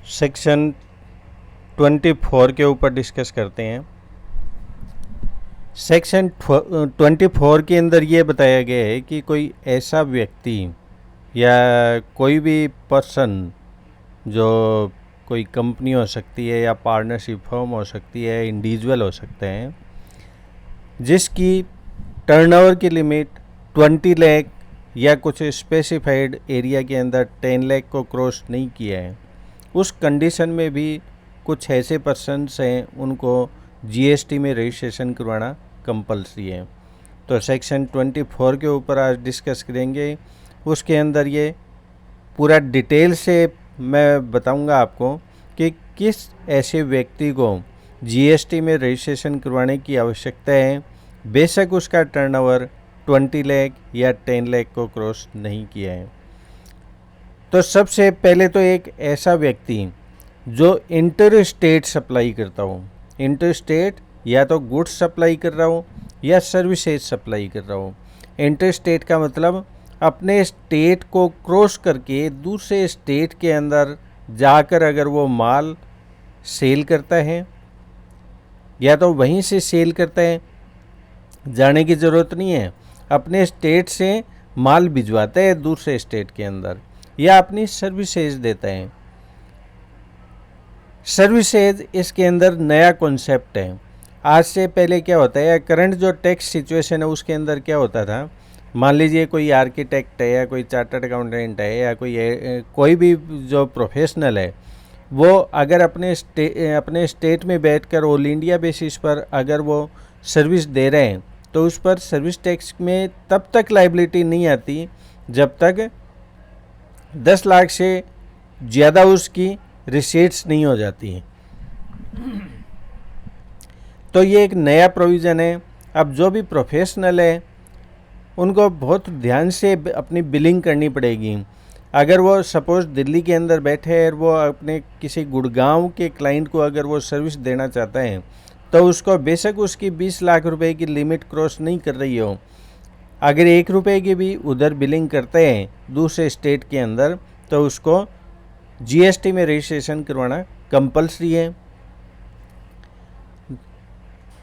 Section 24 के ऊपर discuss करते हैं। सेक्शन 24 के अंदर ये बताया गया है कि कोई ऐसा व्यक्ति या कोई भी पर्सन, जो कोई कंपनी हो सकती है या पार्टनरशिप फर्म हो सकती है, इंडिविजुअल हो सकते हैं, जिसकी टर्नओवर की लिमिट 20 लाख या कुछ स्पेसिफाइड एरिया के अंदर 10 लाख को क्रॉस नहीं किया है, उस कंडीशन में भी कुछ ऐसे पर्सन्स हैं उनको जीएसटी में रजिस्ट्रेशन करवाना कंपलसरी है। तो सेक्शन 24 के ऊपर आज डिस्कस करेंगे। उसके अंदर ये पूरा डिटेल से मैं बताऊंगा आपको कि किस ऐसे व्यक्ति को जीएसटी में रजिस्ट्रेशन करवाने की आवश्यकता है, बेशक उसका टर्नओवर 20 लाख या 10 लाख को क्रॉस नहीं किया है। तो सबसे पहले तो एक ऐसा व्यक्ति जो इंटर स्टेट सप्लाई करता हो, इंटर स्टेट या तो गुड्स सप्लाई कर रहा हो या सर्विसेज सप्लाई कर रहा हो। इंटर स्टेट का मतलब अपने स्टेट को क्रॉस करके दूसरे स्टेट के अंदर जाकर अगर वो माल सेल करता है या तो वहीं से सेल करता है, जाने की ज़रूरत नहीं है, अपने स्टेट से माल भिजवाता है दूसरे स्टेट के अंदर, या अपनी सर्विसेज देता है। सर्विसेज इसके अंदर नया कॉन्सेप्ट है। आज से पहले क्या होता है, करंट जो टैक्स सिचुएशन है उसके अंदर क्या होता था, मान लीजिए कोई आर्किटेक्ट है या कोई चार्टर्ड अकाउंटेंट है या कोई भी जो प्रोफेशनल है, वो अगर अपने स्टेट में बैठकर ऑल इंडिया बेसिस पर अगर वो सर्विस दे रहे हैं तो उस पर सर्विस टैक्स में तब तक लायबिलिटी नहीं आती जब तक 10 लाख से ज़्यादा उसकी रिसीट्स नहीं हो जाती हैं। तो ये एक नया प्रोविज़न है। अब जो भी प्रोफेशनल है उनको बहुत ध्यान से अपनी बिलिंग करनी पड़ेगी। अगर वो सपोज़ दिल्ली के अंदर बैठे हैं और वो अपने किसी गुड़गांव के क्लाइंट को अगर वो सर्विस देना चाहता है तो उसको बेशक उसकी 20 लाख रुपए की लिमिट क्रॉस नहीं कर रही हो, अगर 1 रुपये की भी उधर बिलिंग करते हैं दूसरे स्टेट के अंदर तो उसको जीएसटी में रजिस्ट्रेशन करवाना कंपलसरी है।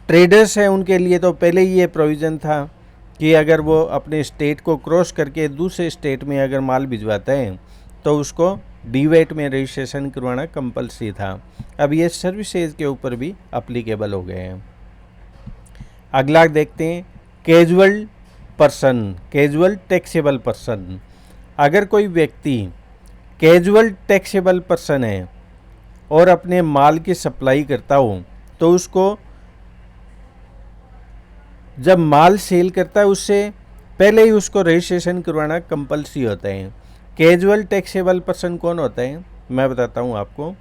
ट्रेडर्स हैं उनके लिए तो पहले ही ये प्रोविज़न था कि अगर वो अपने स्टेट को क्रॉस करके दूसरे स्टेट में अगर माल भिजवाता है तो उसको डीवेट में रजिस्ट्रेशन करवाना कंपलसरी था। अब ये सर्विसेज के ऊपर भी अप्लीकेबल हो गए हैं। अगला देखते हैं casual person, casual taxable person. अगर कोई व्यक्ति कैजुअल टैक्सेबल पर्सन है और अपने माल की सप्लाई करता हो तो उसको जब माल सेल करता है उससे पहले ही उसको रजिस्ट्रेशन करवाना कंपलसरी होता है। कैजुअल टैक्सेबल पर्सन कौन होता है मैं बताता हूँ आपको।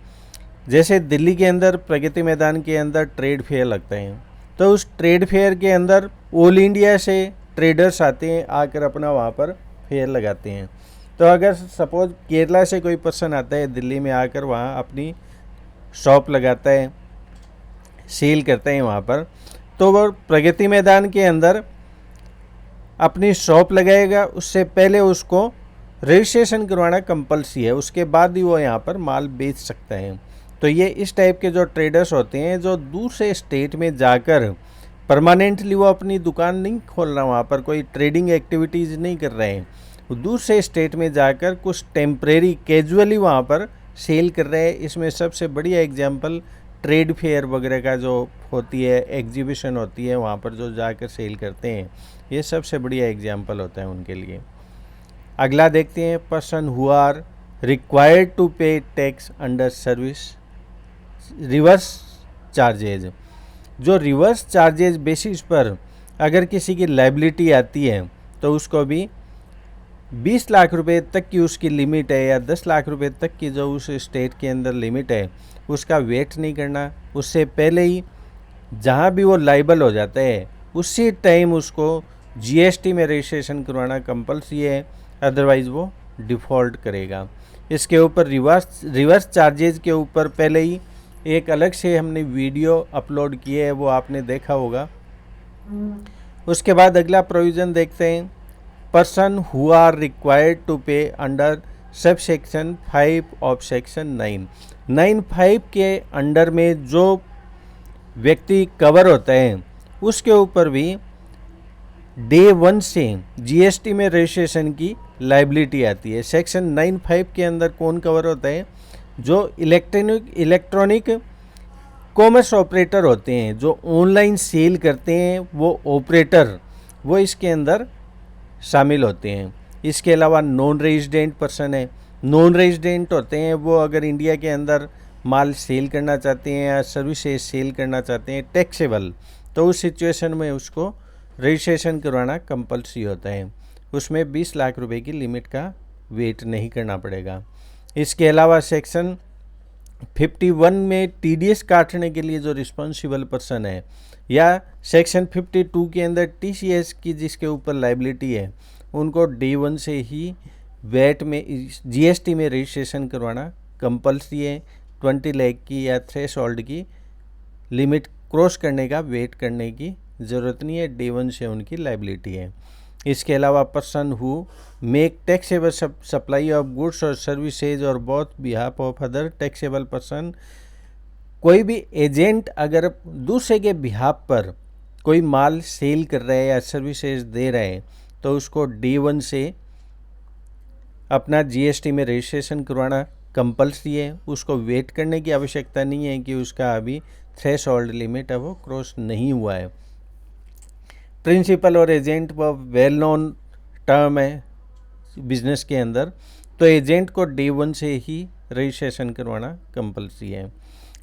जैसे दिल्ली के अंदर प्रगति मैदान के अंदर ट्रेड फेयर लगता है, तो उस ट्रेड फेयर के अंदर ऑल इंडिया से ट्रेडर्स आते हैं, आकर अपना वहाँ पर फेयर लगाते हैं। तो अगर सपोज केरला से कोई पर्सन आता है दिल्ली में आकर वहाँ अपनी शॉप लगाता है, सेल करते हैं वहाँ पर, तो वो प्रगति मैदान के अंदर अपनी शॉप लगाएगा, उससे पहले उसको रजिस्ट्रेशन करवाना कंपलसरी है, उसके बाद ही वो यहाँ पर माल बेच सकता है। तो ये इस टाइप के जो ट्रेडर्स होते हैं जो दूसरे स्टेट में जाकर परमानेंटली वो अपनी दुकान नहीं खोल रहा, वहाँ पर कोई ट्रेडिंग एक्टिविटीज़ नहीं कर रहे हैं, वो दूसरे स्टेट में जाकर कुछ टेम्परेरी कैजुअली वहाँ पर सेल कर रहे हैं। इसमें सबसे बढ़िया एग्जांपल ट्रेड फेयर वगैरह का जो होती है, एग्जीबिशन होती है, वहाँ पर जो जाकर सेल करते हैं, ये सबसे बढ़िया एग्जांपल होता है उनके लिए। अगला देखते हैं person who are required to pay tax under service reverse charges. जो रिवर्स चार्जेज बेसिस पर अगर किसी की लायबिलिटी आती है तो उसको भी 20 लाख रुपए तक की उसकी लिमिट है या 10 लाख रुपए तक की जो उस स्टेट के अंदर लिमिट है उसका वेट नहीं करना, उससे पहले ही जहाँ भी वो लायबल हो जाता है उसी टाइम उसको जीएसटी में रजिस्ट्रेशन करवाना कंपलसरी है, अदरवाइज़ वो डिफ़ॉल्ट करेगा। इसके ऊपर रिवर्स चार्जेज के ऊपर पहले ही एक अलग से हमने वीडियो अपलोड किए है, वो आपने देखा होगा। उसके बाद अगला प्रोविज़न देखते हैं person who are required to pay under sub section 5 of section 9(5) के अंडर में जो व्यक्ति कवर होता है उसके ऊपर भी डे 1 से जीएसटी में रजिस्ट्रेशन की लाइबिलिटी आती है। सेक्शन 9(5) के अंदर कौन कवर होता है? जो इलेक्ट्रॉनिक कॉमर्स ऑपरेटर होते हैं, जो ऑनलाइन सेल करते हैं, वो ऑपरेटर वो इसके अंदर शामिल होते हैं। इसके अलावा नॉन रेजिडेंट पर्सन है। नॉन रेजिडेंट होते हैं वो अगर इंडिया के अंदर माल सेल करना चाहते हैं या सर्विसेज सेल करना चाहते हैं टैक्सेबल, तो उस सिचुएशन में उसको रजिस्ट्रेशन करवाना कंपलसरी होता है। उसमें 20 लाख रुपए की लिमिट का वेट नहीं करना पड़ेगा। इसके अलावा सेक्शन 51 में टीडीएस काटने के लिए जो रिस्पॉन्सिबल पर्सन है, या सेक्शन 52 के अंदर टीसीएस की जिसके ऊपर लाइबिलिटी है, उनको डे 1 से ही वैट में जीएसटी में रजिस्ट्रेशन करवाना कंपलसरी है। 20 लाख की या थ्रेशोल्ड की लिमिट क्रॉस करने का वेट करने की ज़रूरत नहीं है, डे 1 से उनकी लाइबिलिटी है। इसके अलावा person who make taxable supply of goods और सर्विसेज और both behalf of other taxable person, कोई भी एजेंट अगर दूसरे के बिहाफ पर कोई माल सेल कर रहा है या सर्विसेज दे रहा है तो उसको डे 1 से अपना जीएसटी में रजिस्ट्रेशन करवाना कंपलसरी है। उसको वेट करने की आवश्यकता नहीं है कि उसका अभी थ्रेशोल्ड लिमिट है वो क्रॉस नहीं हुआ है। प्रिंसिपल और एजेंट वो वेल नोन टर्म है बिजनेस के अंदर, तो एजेंट को डे 1 से ही रजिस्ट्रेशन करवाना कंपलसरी है।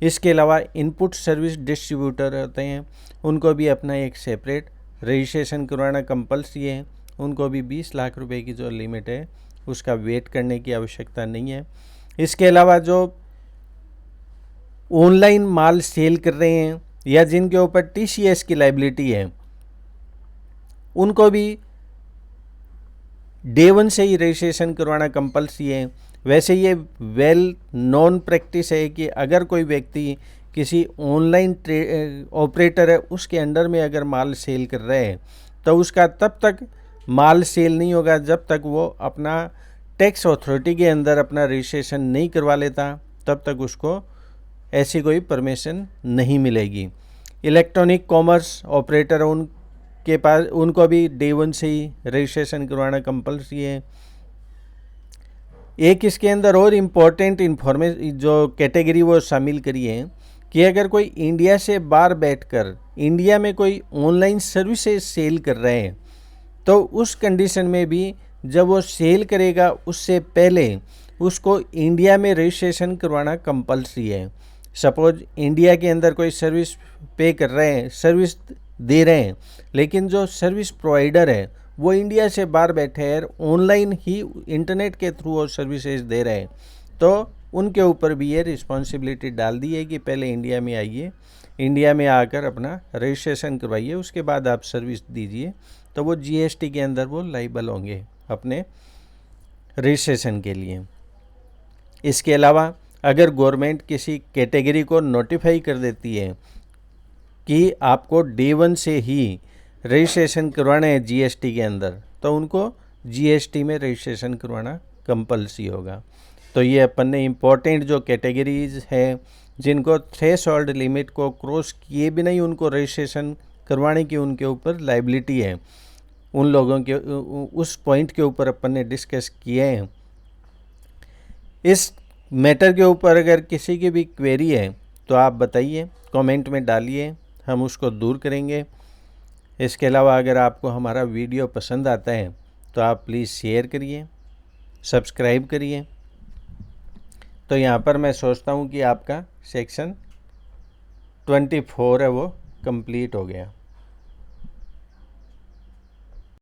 इसके अलावा इनपुट सर्विस डिस्ट्रीब्यूटर होते हैं, उनको भी अपना एक सेपरेट रजिस्ट्रेशन करवाना कंपलसरी है। उनको भी 20 लाख रुपए की जो लिमिट है उसका वेट करने की आवश्यकता नहीं है। इसके अलावा जो ऑनलाइन माल सेल कर रहे हैं या जिनके ऊपर टीसीएस की लाइबिलिटी है, उनको भी डे 1 से ही रजिस्ट्रेशन करवाना कंपलसरी है। वैसे ये वेल नॉन प्रैक्टिस है कि अगर कोई व्यक्ति किसी ऑनलाइन ऑपरेटर है उसके अंडर में अगर माल सेल कर रहे हैं तो उसका तब तक माल सेल नहीं होगा जब तक वो अपना टैक्स अथॉरिटी के अंदर अपना रजिस्ट्रेशन नहीं करवा लेता, तब तक उसको ऐसी कोई परमिशन नहीं मिलेगी। इलेक्ट्रॉनिक कॉमर्स ऑपरेटर उनके पास उनको भी डे 1 से ही रजिस्ट्रेशन करवाना कंपलसरी है। एक इसके अंदर और इम्पोर्टेंट इन्फॉर्मेशन जो कैटेगरी वो शामिल करी है कि अगर कोई इंडिया से बाहर बैठकर इंडिया में कोई ऑनलाइन सर्विसेज सेल कर रहे हैं तो उस कंडीशन में भी जब वो सेल करेगा उससे पहले उसको इंडिया में रजिस्ट्रेशन करवाना कंपलसरी है। सपोज इंडिया के अंदर कोई सर्विस पे कर रहे हैं, सर्विस दे रहे हैं, लेकिन जो सर्विस प्रोवाइडर है वो इंडिया से बाहर बैठे हैं, ऑनलाइन ही इंटरनेट के थ्रू वो सर्विसेज दे रहे हैं, तो उनके ऊपर भी ये रिस्पॉन्सिबिलिटी डाल दी है कि पहले इंडिया में आइए, इंडिया में आकर अपना रजिस्ट्रेशन करवाइए, उसके बाद आप सर्विस दीजिए, तो वो जीएसटी के अंदर वो लाइबल होंगे अपने रजिस्ट्रेशन के लिए। इसके अलावा अगर गवर्नमेंट किसी कैटेगरी को नोटिफाई कर देती है कि आपको डे 1 से ही रजिस्ट्रेशन करवाना है जीएसटी के अंदर, तो उनको जीएसटी में रजिस्ट्रेशन करवाना कंपलसरी होगा। तो ये अपन ने इम्पोर्टेंट जो कैटेगरीज है जिनको थ्रेशोल्ड लिमिट को क्रॉस किए बिना ही उनको रजिस्ट्रेशन करवाने की उनके ऊपर लाइबिलिटी है, उन लोगों के उस पॉइंट के ऊपर अपन ने डिस्कस किए हैं। इस मैटर के ऊपर अगर किसी की भी क्वेरी है तो आप बताइए, कमेंट में डालिए, हम उसको दूर करेंगे। इसके अलावा अगर आपको हमारा वीडियो पसंद आता है तो आप प्लीज़ शेयर करिए, सब्सक्राइब करिए। तो यहाँ पर मैं सोचता हूँ कि आपका सेक्शन 24 है वो कंप्लीट हो गया।